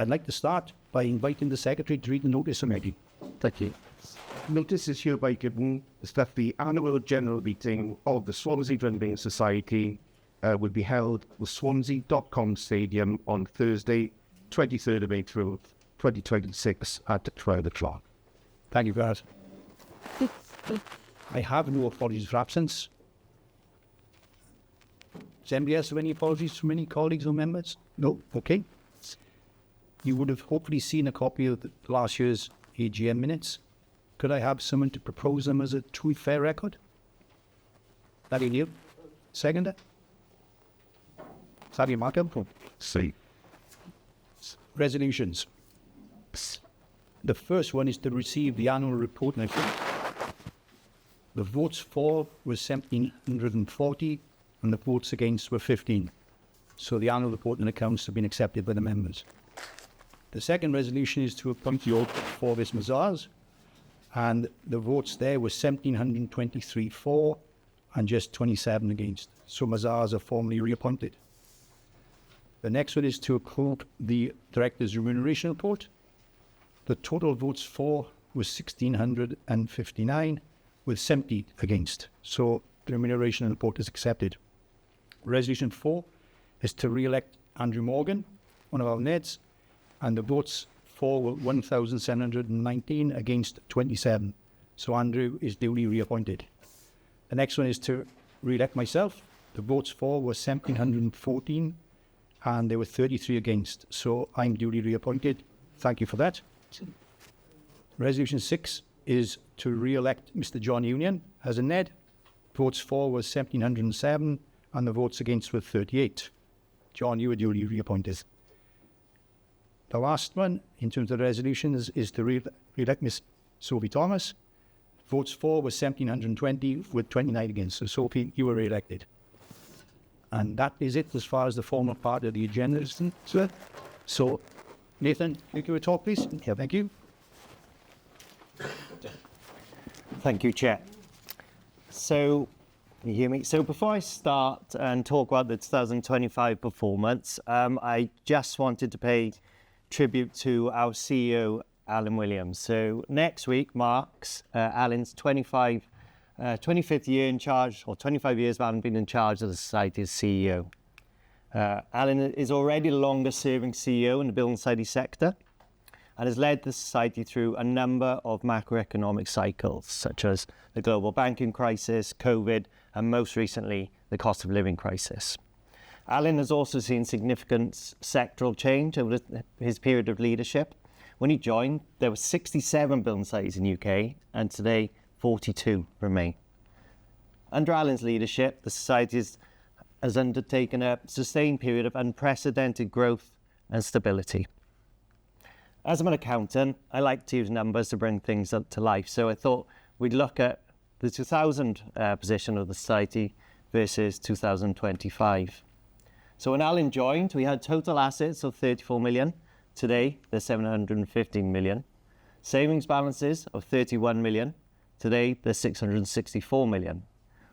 I'd like to start by inviting the Secretary to read the notice of meeting. Thank you. Notice is hereby given that the annual general meeting of the Swansea Drilling Society will be held at the Swansea.com Stadium on Thursday, 23rd of April, 2026 at 12 o'clock. Thank you, Gareth. I have no apologies for absence. Does anybody else have any apologies from any colleagues or members? No? Okay. You would have hopefully seen a copy of last year's AGM minutes. Could I have someone to propose them as a true fair record? That you? Seconder? Sorry, Markham? See. Resolutions. The first one is to receive the annual report and account. The votes for was 1,740 and the votes against were 15. So the annual report and accounts have been accepted by the members. The second resolution is to appoint the auditor for this Mazars, and the votes there were 1,723 for and just 27 against. So Mazars are formally reappointed. The next one is to approve the Director's Remuneration Report. The total votes for was 1,659 with 70 against. So the Remuneration Report is accepted. Resolution 4 is to re-elect Andrew Morgan, one of our NEDs, and the votes for were 1,719 against 27. So Andrew is duly reappointed. The next one is to re-elect myself. The votes for were 1,714 and there were 33 against. So I'm duly reappointed. Thank you for that. Resolution 6 is to re-elect Mr. John Union as a NED. Votes for was 1,707 and the votes against were 38. John, you were duly reappointed. The last one, in terms of the resolutions, is to re-elect Ms. Sophie Thomas. Votes for was 1,720 with 29 against. So Sophie, you were re-elected. And that is it as far as the formal part of the agenda is concerned. So, Nathan, can you give a talk, please? Yeah, thank you. Thank you, Chair. So, can you hear me? So before I start and talk about the 2025 performance, I just wanted to pay tribute to our CEO, Alan Williams. So next week marks Alan's 25th year in charge, or 25 years of Alan being in charge of the Society as CEO. Alan is already the longest serving CEO in the building society sector and has led the Society through a number of macroeconomic cycles, such as the global banking crisis, COVID, and most recently, the cost of living crisis. Alan has also seen significant sectoral change over his period of leadership. When he joined, there were 67 building societies in the UK, and today 42 remain. Under Alan's leadership, the Society has undertaken a sustained period of unprecedented growth and stability. As I'm an accountant, I like to use numbers to bring things up to life, so I thought we'd look at the 2000 position of the Society versus 2025. So when Alan joined, we had total assets of 34 million. Today, they're 715 million. Savings balances of 31 million. Today, they're 664 million.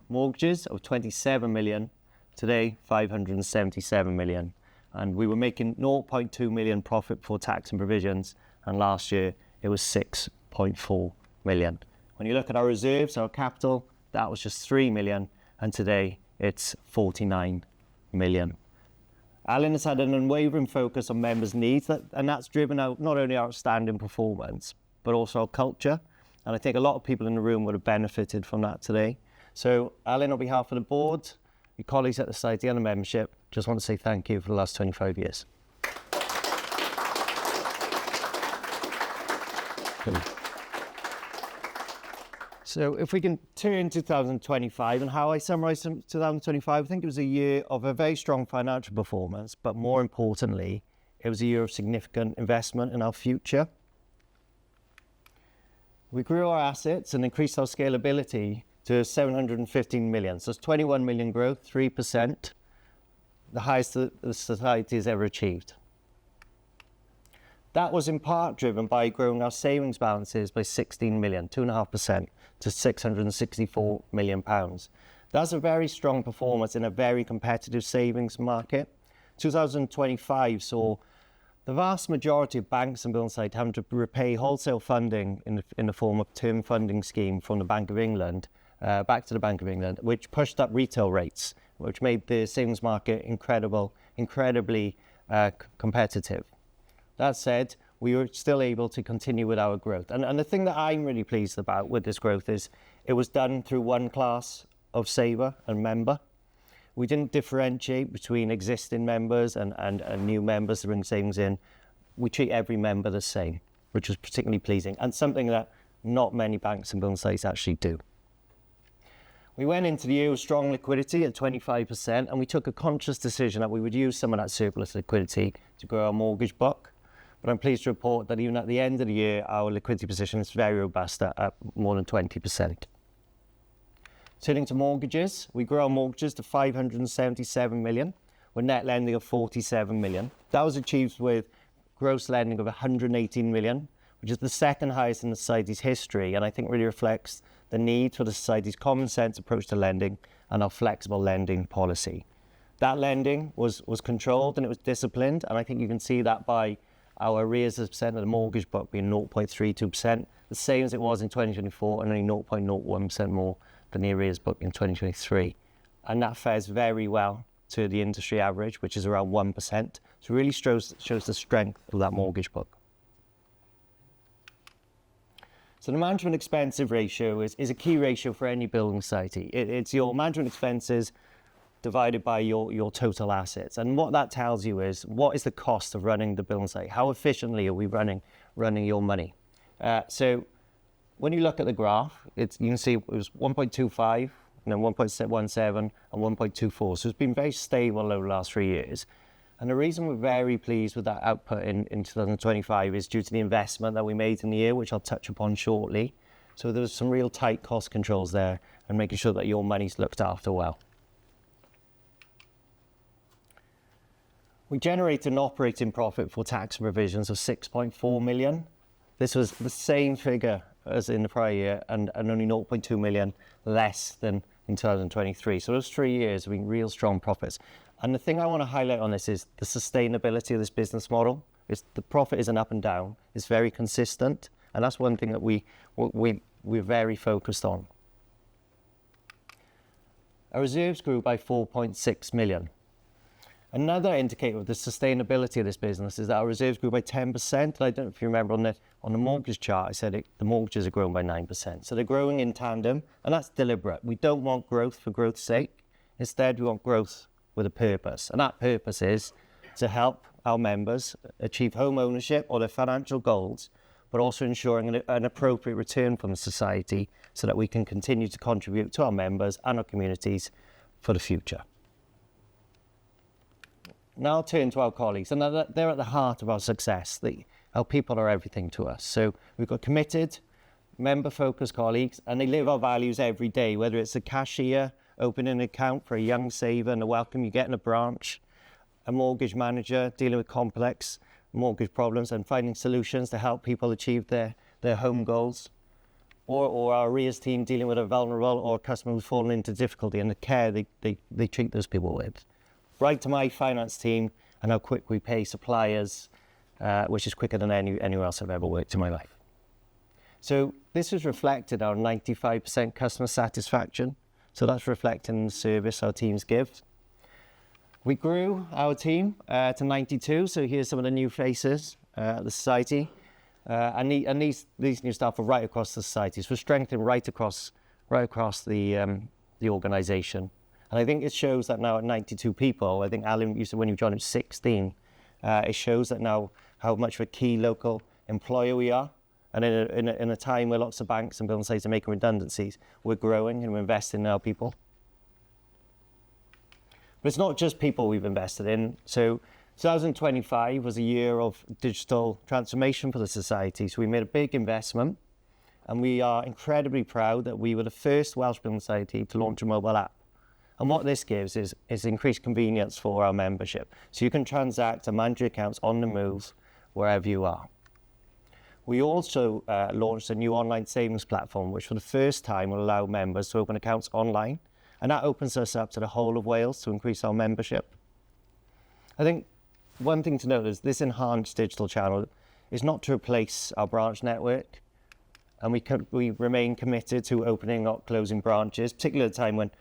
Mortgages of 27 million. Today, 577 million. And we were making 0.2 million profit before tax and provisions. And last year, it was 6.4 million. When you look at our reserves, our capital, that was just 3 million. And today, it's 49 million. Alan has had an unwavering focus on members' needs, and that's driven out not only our outstanding performance, but also our culture. And I think a lot of people in the room would have benefited from that today. So, Alan, on behalf of the board, your colleagues at the Society and the membership, just want to say thank you for the last 25 years. So if we can turn to 2025 and how I summarise 2025, I think it was a year of a very strong financial performance, but more importantly, it was a year of significant investment in our future. We grew our assets and increased our scalability to 715 million. So it's 21 million growth, 3%, the highest the Society has ever achieved. That was in part driven by growing our savings balances by 16 million, 2.5%, to 664 million pounds. That's a very strong performance in a very competitive savings market. 2025 saw The vast majority of banks and building societies having to repay wholesale funding in the form of term funding scheme from the Bank of England back to the Bank of England, which pushed up retail rates, which made the savings market incredibly competitive. That said, we were still able to continue with our growth. And the thing that I'm really pleased about with this growth is it was done through one class of saver and member. We didn't differentiate between existing members and new members to bring savings in. We treat every member the same, which was particularly pleasing and something that not many banks and building societies actually do. We went into the year with strong liquidity at 25%, and we took a conscious decision that we would use some of that surplus liquidity to grow our mortgage book. But I'm pleased to report that even at the end of the year, our liquidity position is very robust at more than 20%. Turning to mortgages, we grew our mortgages to 577 million, with net lending of 47 million. That was achieved with gross lending of 118 million, which is the second highest in the Society's history, and I think really reflects the need for the Society's common sense approach to lending and our flexible lending policy. That lending was controlled and it was disciplined, and I think you can see that by our arrears as a percent of the mortgage book being 0.32%, the same as it was in 2024 and only 0.01% more than the arrears book in 2023. And that fares very well to the industry average, which is around 1%. So it really shows the strength of that mortgage book. So the management expensive ratio is a key ratio for any building society. It's your management expenses divided by your total assets. And what that tells you is, what is the cost of running the building society? How efficiently are we running your money? So when you look at the graph, you can see it was 1.25, and then 1.17 and 1.24. So it's been very stable over the last 3 years. And the reason we're very pleased with that output in 2025 is due to the investment that we made in the year, which I'll touch upon shortly. So there's some real tight cost controls there and making sure that your money's looked after well. We generated an operating profit for tax and provisions of 6.4 million. This was the same figure as in the prior year and only 0.2 million less than in 2023. So those 3 years have been real strong profits. And the thing I want to highlight on this is the sustainability of this business model. The profit isn't up and down. It's very consistent. And that's one thing that we're very focused on. Our reserves grew by 4.6 million. Another indicator of the sustainability of this business is that our reserves grew by 10%. I don't know if you remember on the mortgage chart, I said the mortgages are growing by 9%. So they're growing in tandem, and that's deliberate. We don't want growth for growth's sake. Instead, we want growth with a purpose. And that purpose is to help our members achieve home ownership or their financial goals, but also ensuring an appropriate return from the society so that we can continue to contribute to our members and our communities for the future. Now I'll turn to our colleagues, and they're at the heart of our success. Our people are everything to us. So we've got committed, member-focused colleagues, and they live our values every day, whether it's a cashier opening an account for a young saver and a welcome you get in a branch, a mortgage manager dealing with complex mortgage problems and finding solutions to help people achieve their home goals, or our arrears team dealing with a vulnerable or a customer who's fallen into difficulty and the care they treat those people with. Right to my finance team and how quick we pay suppliers, which is quicker than anywhere else I've ever worked in my life. So this is reflected our 95% customer satisfaction. So that's reflecting the service our teams give. We grew our team to 92. So here's some of the new faces at the society. And these new staff are right across the society. So we're strengthening right across the organisation. And I think it shows that now at 92 people, I think Alan, you said when you joined at 16, it shows that now how much of a key local employer we are. And in a time where lots of banks and building societies are making redundancies, we're growing and we're investing in our people. But it's not just people we've invested in. So 2025 was a year of digital transformation for the society. So we made a big investment, and we are incredibly proud that we were the first Welsh building society to launch a mobile app. And what this gives is increased convenience for our membership. So you can transact and manage your accounts on the move wherever you are. We also launched a new online savings platform, which for the first time will allow members to open accounts online. And that opens us up to the whole of Wales to increase our membership. I think one thing to note is this enhanced digital channel is not to replace our branch network, and we remain committed to opening or closing branches, particularly at a time when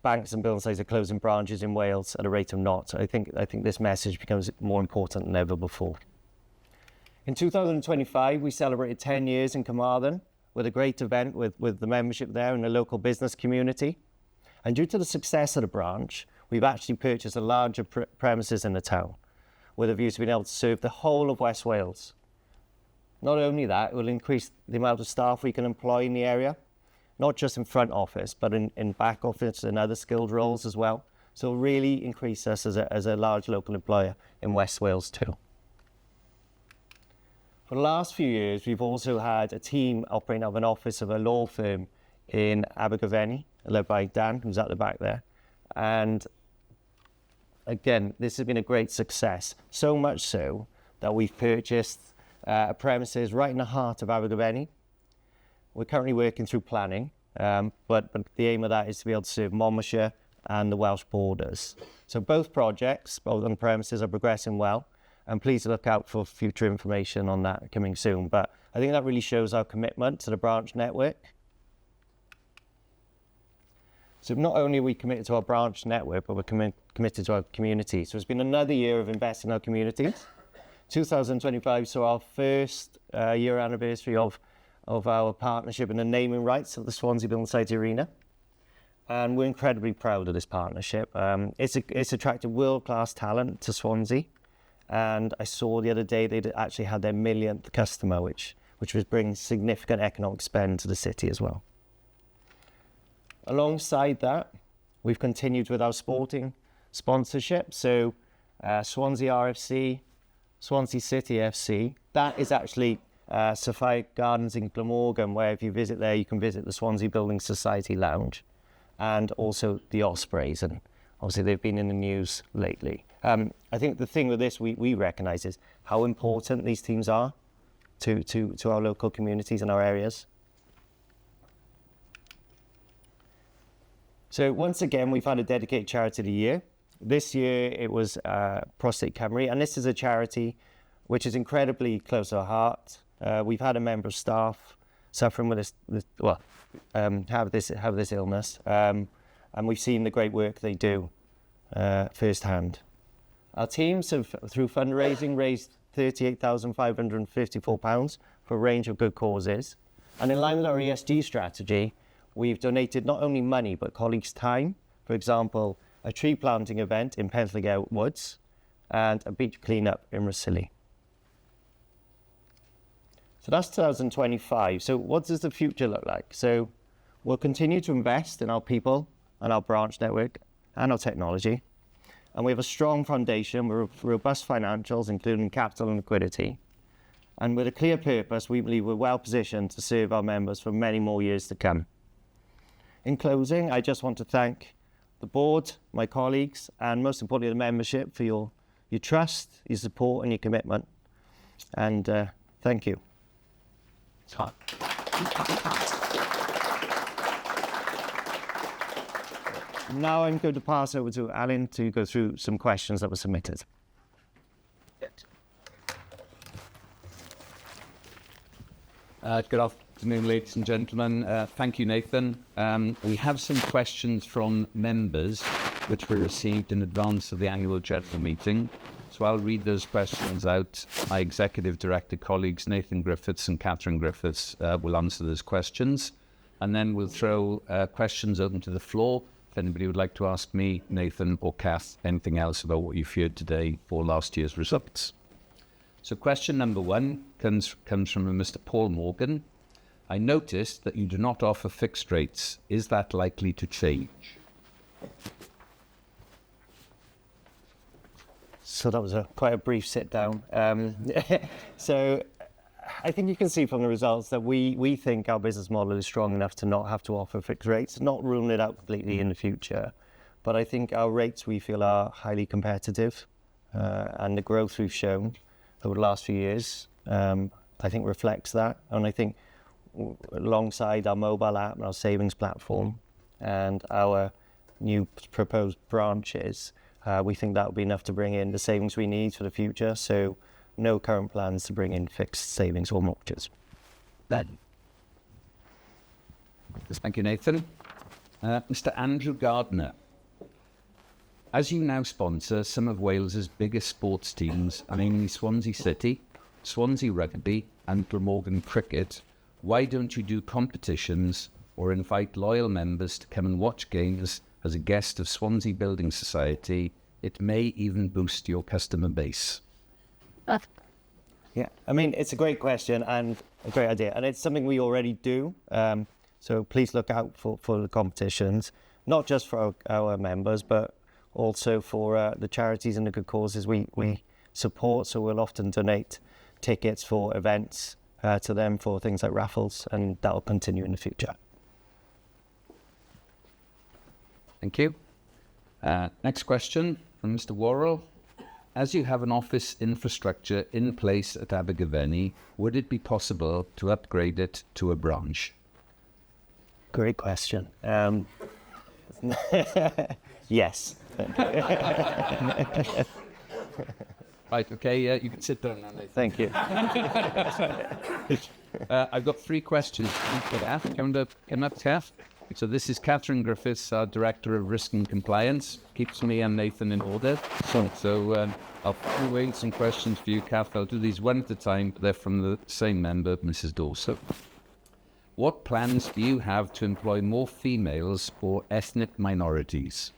banks and building sites are closing branches in Wales at a rate of knots. I think this message becomes more important than ever before. In 2025, we celebrated 10 years in Carmarthen with a great event with the membership there and the local business community. And due to the success of the branch, we've actually purchased a larger premises in the town with a view to being able to serve the whole of West Wales. Not only that, it will increase the amount of staff we can employ in the area, not just in front office, but in back office and other skilled roles as well. So it'll really increase us as a large local employer in West Wales too. For the last few years, we've also had a team operating out of an office of a law firm in Abergavenny, led by Dan, who's at the back there. And again, this has been a great success, so much so that we've purchased a premises right in the heart of Abergavenny. We're currently working through planning, but the aim of that is to be able to serve Monmouthshire and the Welsh borders. So both projects, both on the premises, are progressing well, and please look out for future information on that coming soon. But I think that really shows our commitment to the branch network. So not only are we committed to our branch network, but we're committed to our community. So it's been another year of investing in our communities. 2025 saw our first year anniversary of our partnership and the naming rights of the Swansea Building Society Arena. And we're incredibly proud of this partnership. It's attracted world-class talent to Swansea. And I saw the other day they'd actually had their millionth customer, which was bringing significant economic spend to the city as well. Alongside that, we've continued with our sporting sponsorship. So Swansea RFC, Swansea City FC, that is actually Sophia Gardens in Glamorgan, where if you visit there, you can visit the Swansea Building Society Lounge and also the Ospreys. And obviously they've been in the news lately. I think the thing with this we recognise is how important these teams are to our local communities and our areas. So once again, we've had a dedicated charity of the year. This year it was Prostate Cymru, and this is a charity which is incredibly close to our heart. We've had a member of staff suffering with have this illness, and we've seen the great work they do firsthand. Our teams have, through fundraising, raised £38,554 for a range of good causes. And in line with our ESG strategy, we've donated not only money, but colleagues' time. For example, a tree planting event in Pennthlegau Woods and a beach cleanup in Rossilly. So that's 2025. So what does the future look like? So we'll continue to invest in our people and our branch network and our technology. And we have a strong foundation with robust financials, including capital and liquidity. And with a clear purpose, we believe we're well positioned to serve our members for many more years to come. In closing, I just want to thank the board, my colleagues, and most importantly, the membership for your trust, your support, and your commitment. And thank you. Now I'm going to pass over to Alan to go through some questions that were submitted. Good afternoon, ladies and gentlemen. Thank you, Nathan. We have some questions from members which were received in advance of the annual general meeting. So I'll read those questions out. My executive director colleagues, Nathan Griffiths and Catherine Griffiths, will answer those questions. And then we'll throw questions open to the floor. If anybody would like to ask me, Nathan or Kath, anything else about what you've heard today or last year's results. So question number one comes from Mr. Paul Morgan. I noticed that you do not offer fixed rates. Is that likely to change? So that was quite a brief sit down. So I think you can see from the results that we think our business model is strong enough to not have to offer fixed rates, not ruling it out completely in the future. But I think our rates we feel are highly competitive, and the growth we've shown over the last few years, I think reflects that. And I think alongside our mobile app and our savings platform and our new proposed branches, We think that will be enough to bring in the savings we need for the future. So no current plans to bring in fixed savings or mortgages. Thank you, Nathan. Mr. Andrew Gardner. As you now sponsor some of Wales's biggest sports teams, namely Swansea City, Swansea Rugby and Glamorgan Cricket, why don't you do competitions or invite loyal members to come and watch games as a guest of Swansea Building Society? It may even boost your customer base. Yeah, I mean, it's a great question and a great idea. And it's something we already do. So please look out for the competitions, not just for our members, but also for the charities and the good causes we support. So we'll often donate tickets for events to them for things like raffles, and that will continue in the future. Thank you. Next question from Mr. Worrell. As you have an office infrastructure in place at Abergavenny, would it be possible to upgrade it to a branch? Great question. Yes. Right, okay, you can sit down now, Nathan. Thank you. I've got 3 questions. Come up, Kath. So this is Catherine Griffiths, our Director of Risk and Compliance. Keeps me and Nathan in order. So I'll put away some questions for you, Kath. I'll do these one at a time, but they're from the same member, Mrs. Dorset. What plans do you have to employ more females or ethnic minorities?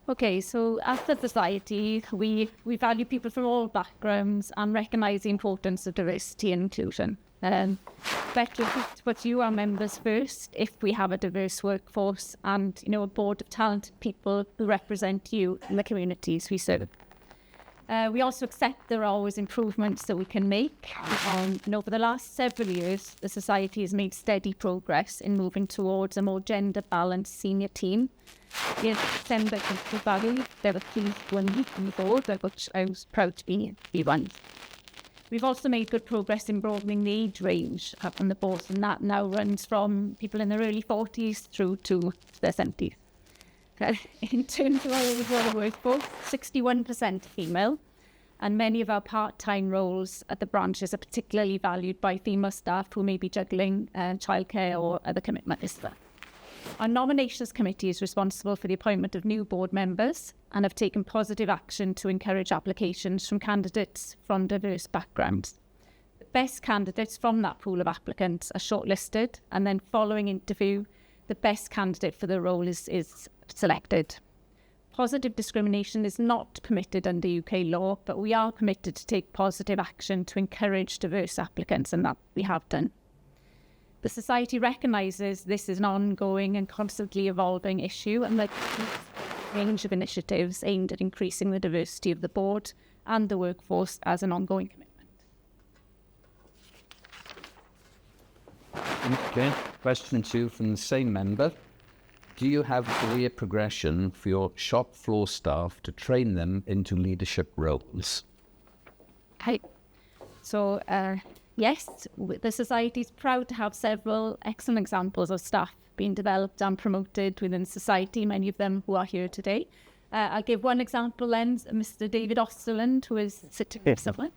Okay, so as a society, we value people from all backgrounds and recognise the importance of diversity and inclusion. Better to put you, our members, first if we have a diverse workforce and, a board of talented people who represent you in the communities we serve. We also accept there are always improvements that we can make. Over the last several years, the Society has made steady progress in moving towards a more gender-balanced senior team. In December 2020, there were 3 women on the board, which I was proud to be one. We've also made good progress in broadening the age range up on the board, and that now runs from people in their early 40s through to their 70s. In terms of our overall workforce, 61% female, and many of our part-time roles at the branches are particularly valued by female staff who may be juggling childcare or other commitments. Our nominations committee is responsible for the appointment of new board members and have taken positive action to encourage applications from candidates from diverse backgrounds. The best candidates from that pool of applicants are shortlisted, and then following interview, the best candidate for the role is selected. Positive discrimination is not permitted under UK law, but we are committed to take positive action to encourage diverse applicants, and that we have done. The Society recognises this is an ongoing and constantly evolving issue, and there is a range of initiatives aimed at increasing the diversity of the board and the workforce as an ongoing commitment. Okay, question 2 from the same member. Do you have career progression for your shop floor staff to train them into leadership roles? Okay, so yes, the Society is proud to have several excellent examples of staff being developed and promoted within Society, many of them who are here today. I'll give one example then, Mr. David Osterland, who is sitting here somewhere.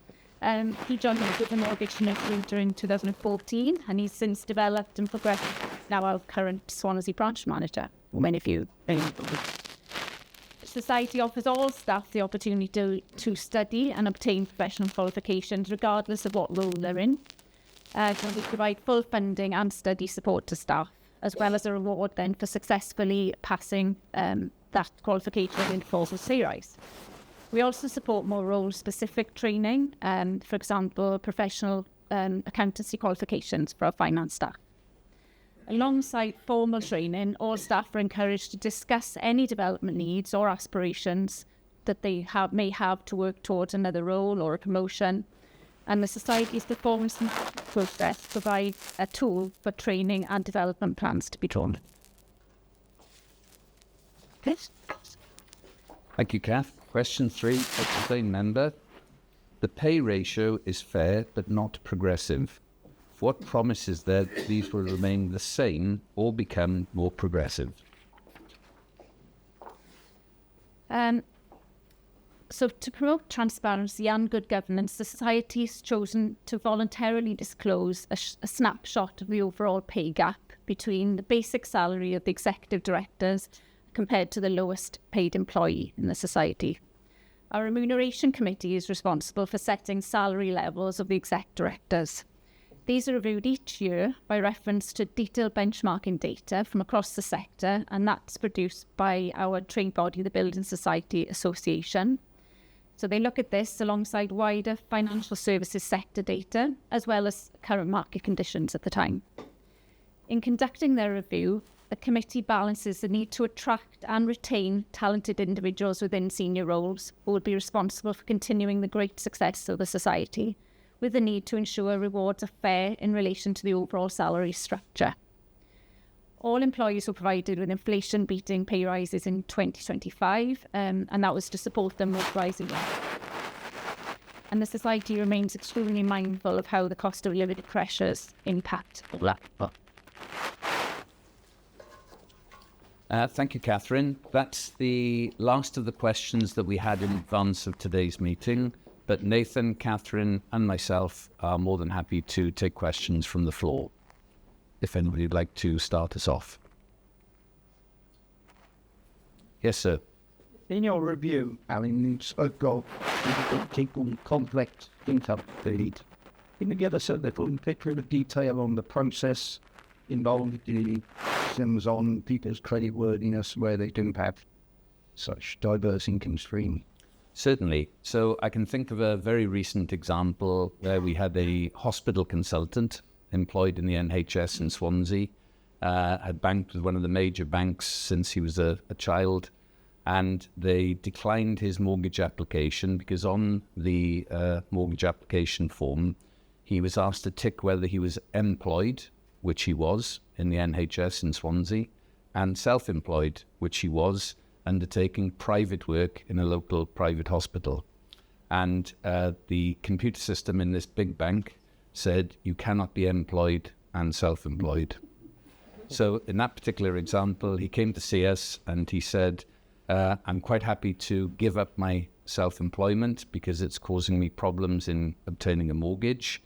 He joined us as a mortgage negotiator in 2014, and he's since developed and progressed, now our current Swansea branch manager, who many of you know. Society offers all staff the opportunity to study and obtain professional qualifications regardless of what role they're in. We provide full funding and study support to staff, as well as a reward then for successfully passing that qualification in full series. We also support more role-specific training, for example, professional accountancy qualifications for our finance staff. Alongside formal training, all staff are encouraged to discuss any development needs or aspirations that they may have to work towards another role or a promotion. And the Society's performance process provides a tool for training and development plans to be drawn. Thank you, Kath. Question 3, at the same member. The pay ratio is fair but not progressive. What promises that these will remain the same or become more progressive? So to promote transparency and good governance, the Society has chosen to voluntarily disclose a snapshot of the overall pay gap between the basic salary of the executive directors compared to the lowest paid employee in the Society. Our Remuneration Committee is responsible for setting salary levels of the exec directors. These are reviewed each year by reference to detailed benchmarking data from across the sector, and that's produced by our trade body, the Building Society Association. So they look at this alongside wider financial services sector data, as well as current market conditions at the time. In conducting their review, the committee balances the need to attract and retain talented individuals within senior roles who will be responsible for continuing the great success of the Society, with the need to ensure rewards are fair in relation to the overall salary structure. All employees were provided with inflation-beating pay rises in 2025, and that was to support them with rising rents. And the Society remains extremely mindful of how the cost of living pressures impact that. Thank you, Catherine. That's the last of the questions that we had in advance of today's meeting. But Nathan, Catherine, and myself are more than happy to take questions from the floor, if anybody would like to start us off. Yes, sir. In your review, Alan, you spoke of people complex income feed. Can you give us a little bit of detail on the process involved in systems on people's creditworthiness where they do have such diverse income stream? Certainly. So I can think of a very recent example where we had a hospital consultant employed in the NHS in Swansea, had banked with one of the major banks since he was a child, and they declined his mortgage application because on the mortgage application form, he was asked to tick whether he was employed, which he was in the NHS in Swansea, and self-employed, which he was, undertaking private work in a local private hospital. And the computer system in this big bank said you cannot be employed and self-employed. So in that particular example, he came to see us and he said, I'm quite happy to give up my self-employment because it's causing me problems in obtaining a mortgage.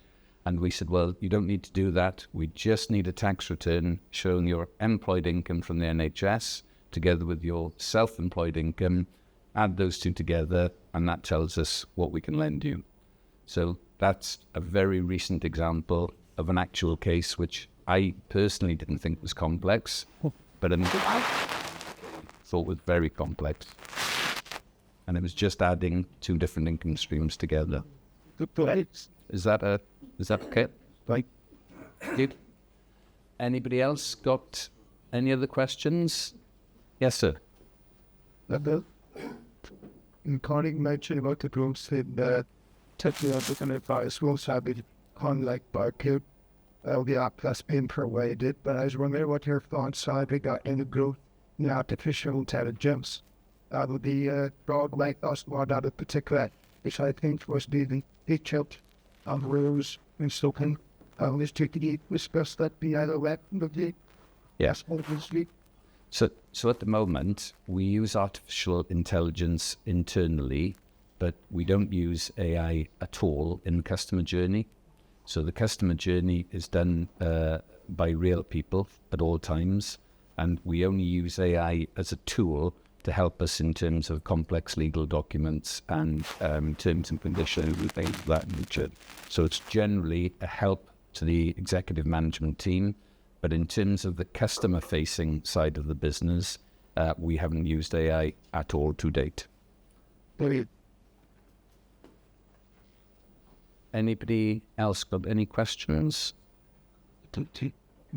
And we said, well, you don't need to do that. We just need a tax return showing your employed income from the NHS together with your self-employed income, add those two together, and that tells us what we can lend you. So that's a very recent example of an actual case which I personally didn't think was complex, but I thought was very complex. And it was just adding two different income streams together. Is that okay? Right. Good. Anybody else got any other questions? Yes, sir. In colleague mentioned about the groups that technical and advice will have been unlike Barcode, the app that's been provided, but I was wondering what your thoughts are regarding the group in artificial intelligence. That would be broad like us, one out of particular, which I think was being detailed on rules and so on. Was to discuss that the other weapon. Yes. So at the moment, we use artificial intelligence internally, but we don't use AI at all in the customer journey. So the customer journey is done by real people at all times, and we only use AI as a tool to help us in terms of complex legal documents and terms and conditions and things of that nature. So it's generally a help to the executive management team. But in terms of the customer-facing side of the business, we haven't used AI at all to date. Brilliant. Anybody else got any questions? Can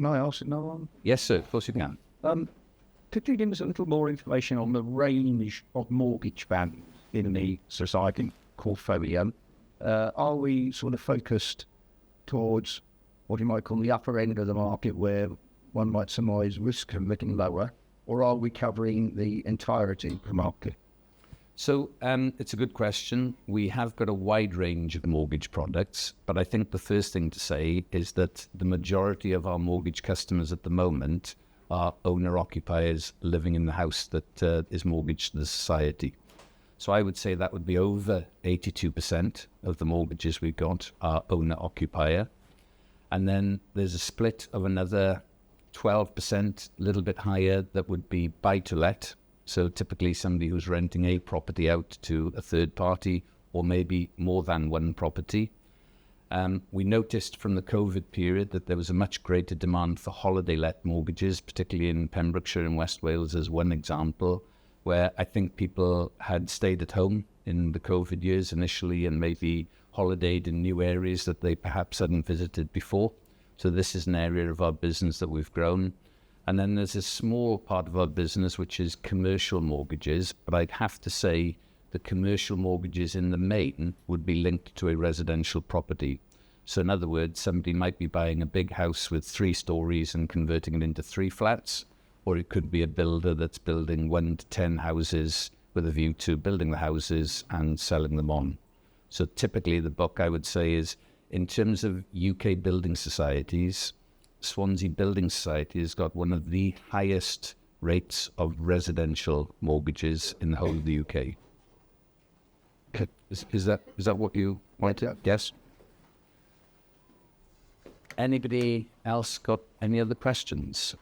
I ask another one? Yes, sir. Of course you can. Could you give us a little more information on the range of mortgage values in the society portfolio? Are we sort of focused towards what you might call the upper end of the market where one might surmise risk a little lower, or are we covering the entirety of the market? So it's a good question. We have got a wide range of mortgage products, but I think the first thing to say is that the majority of our mortgage customers at the moment are owner-occupiers living in the house that is mortgaged to the society. So I would say that would be over 82% of the mortgages we've got are owner-occupier. And then there's a split of another 12%, a little bit higher, that would be buy-to-let. So typically somebody who's renting a property out to a third party, or maybe more than one property. We noticed from the COVID period that there was a much greater demand for holiday-let mortgages, particularly in Pembrokeshire and West Wales as one example, where I think people had stayed at home in the COVID years initially and maybe holidayed in new areas that they perhaps hadn't visited before. So this is an area of our business that we've grown. And then there's a small part of our business which is commercial mortgages, but I'd have to say the commercial mortgages in the main would be linked to a residential property. So in other words, somebody might be buying a big house with 3 stories and converting it into 3 flats, or it could be a builder that's building 1 to 10 houses with a view to building the houses and selling them on. So typically the book, I would say, is in terms of UK building societies, Swansea Building Society has got one of the highest rates of residential mortgages in the whole of the UK. Is that what you wanted? Yes. Anybody else got any other questions?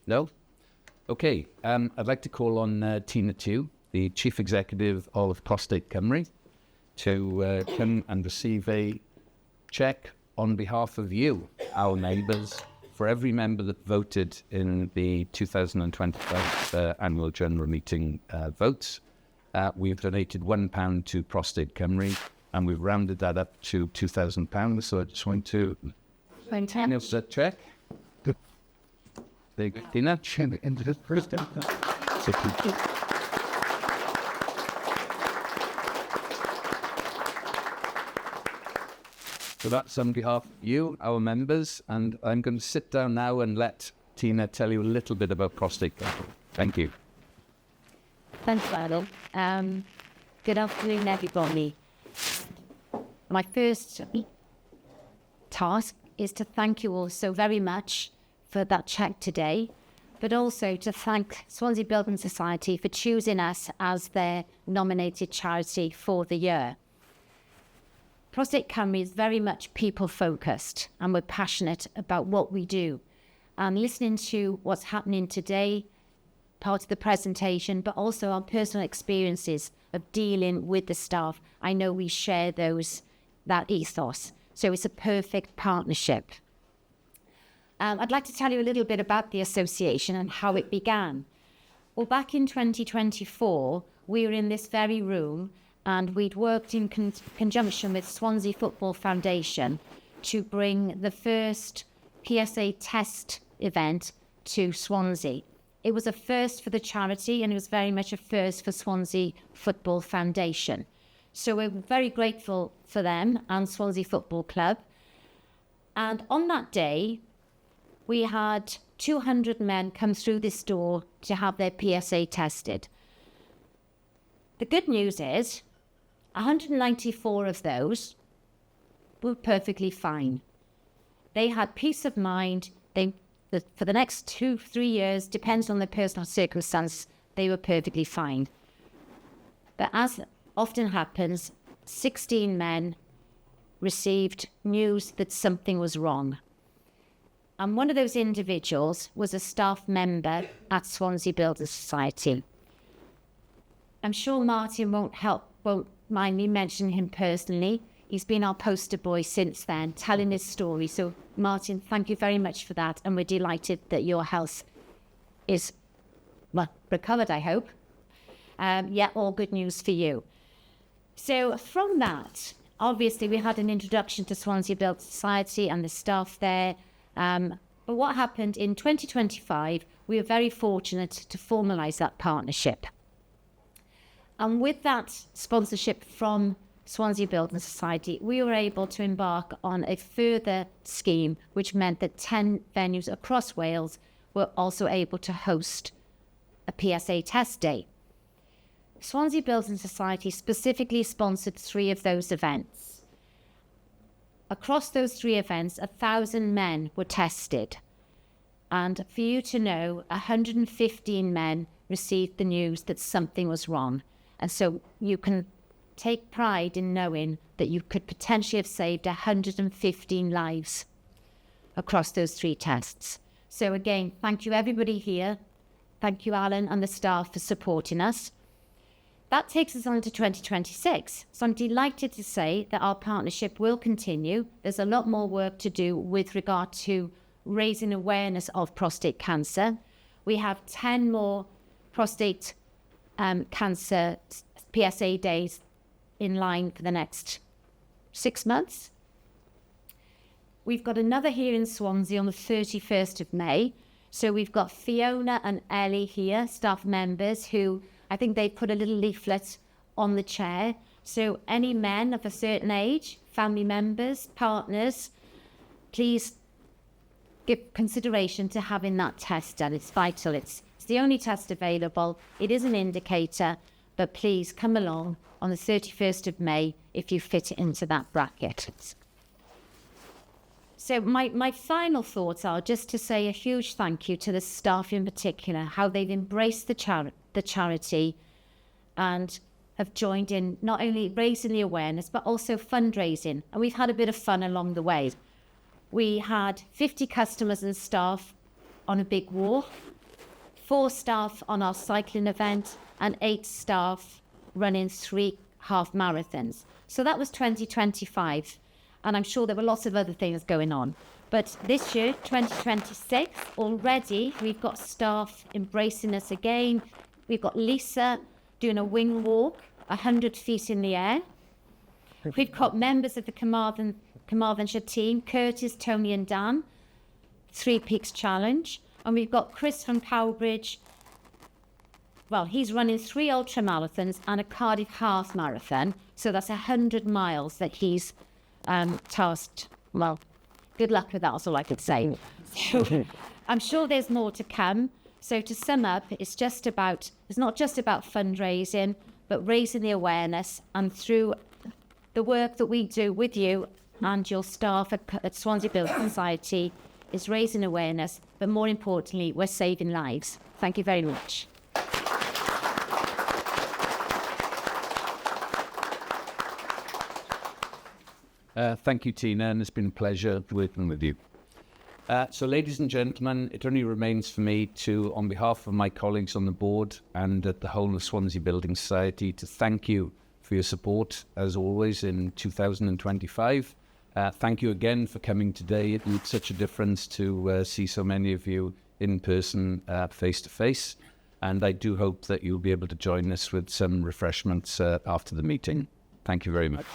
No? Okay. I'd like to call on Tina Tew, the Chief Executive of Prostate Cymru, to come and receive a cheque on behalf of you, our members, for every member that voted in the 2025 annual general meeting votes. We've donated £1 to Prostate Cymru, and we've rounded that up to £2,000. So I just want to announce that cheque. There you go, Tina. So that's on behalf of you, our members, and I'm going to sit down now and let Tina tell you a little bit about prostate cancer. Thank you. Thanks, Lionel. Good afternoon, everybody. My first task is to thank you all so very much for that cheque today, but also to thank Swansea Building Society for choosing us as their nominated charity for the year. Prostate Cymru is very much people-focused, and we're passionate about what we do. And listening to what's happening today, part of the presentation, but also our personal experiences of dealing with the staff, I know we share that ethos. So it's a perfect partnership. I'd like to tell you a little bit about the association and how it began. Well, back in 2024, we were in this very room, and we'd worked in conjunction with Swansea Football Foundation to bring the first PSA test event to Swansea. It was a first for the charity, and it was very much a first for Swansea Football Foundation. So we're very grateful for them and Swansea Football Club. And on that day, we had 200 men come through this door to have their PSA tested. The good news is 194 of those were perfectly fine. They had peace of mind. For the next 2-3 years, depends on their personal circumstance, they were perfectly fine. But as often happens, 16 men received news that something was wrong. And one of those individuals was a staff member at Swansea Building Society. I'm sure Martin won't mind me mentioning him personally. He's been our poster boy since then, telling his story. So, Martin, thank you very much for that. And we're delighted that your health is, recovered, I hope. All good news for you. So, from that, obviously, we had an introduction to Swansea Building Society and the staff there. But what happened in 2025, we were very fortunate to formalise that partnership. And with that sponsorship from Swansea Building Society, we were able to embark on a further scheme, which meant that 10 venues across Wales were also able to host a PSA test day. Swansea Building Society specifically sponsored 3 of those events. across those 3 events, 1,000 men were tested. And for you to know, 115 men received the news that something was wrong. And so you can take pride in knowing that you could potentially have saved 115 lives across those 3 tests. So again, thank you everybody here. Thank you, Alan and the staff, for supporting us. That takes us on to 2026. So I'm delighted to say that our partnership will continue. There's a lot more work to do with regard to raising awareness of prostate cancer. We have 10 more prostate cancer PSA days in line for the next 6 months. We've got another here in Swansea on the 31st of May. So we've got Fiona and Ellie here, staff members, who I think they put a little leaflet on the chair. So any men of a certain age, family members, partners, please give consideration to having that test done. It's vital. It's the only test available. It is an indicator, but please come along on the 31st of May if you fit it into that bracket. So my final thoughts are just to say a huge thank you to the staff in particular, how they've embraced the charity and have joined in not only raising the awareness, but also fundraising. And we've had a bit of fun along the way. We had 50 customers and staff on a big walk, 4 staff on our cycling event, and 8 staff running 3 half marathons. So that was 2025. And I'm sure there were lots of other things going on. But this year, 2026, already we've got staff embracing us again. We've got Lisa doing a wing walk, 100 feet in the air. We've got members of the Carmarthenshire team, Curtis, Tony and Dan, 3 Peaks Challenge. And we've got Chris from Cowbridge. Well, he's running 3 ultra marathons and a Cardiff half marathon. So that's 100 miles that he's tasked. Well, good luck with that, that's all I could say. So, I'm sure there's more to come. So to sum up, it's not just about fundraising, but raising the awareness, and through the work that we do with you and your staff at Swansea Building Society is raising awareness, but more importantly, we're saving lives. Thank you very much. Thank you, Tina, and it's been a pleasure working with you. So, ladies and gentlemen, it only remains for me to, on behalf of my colleagues on the board and at the whole of Swansea Building Society, to thank you for your support, as always, in 2025. Thank you again for coming today. It made such a difference to see so many of you in person, face to face. And I do hope that you'll be able to join us with some refreshments after the meeting. Thank you very much.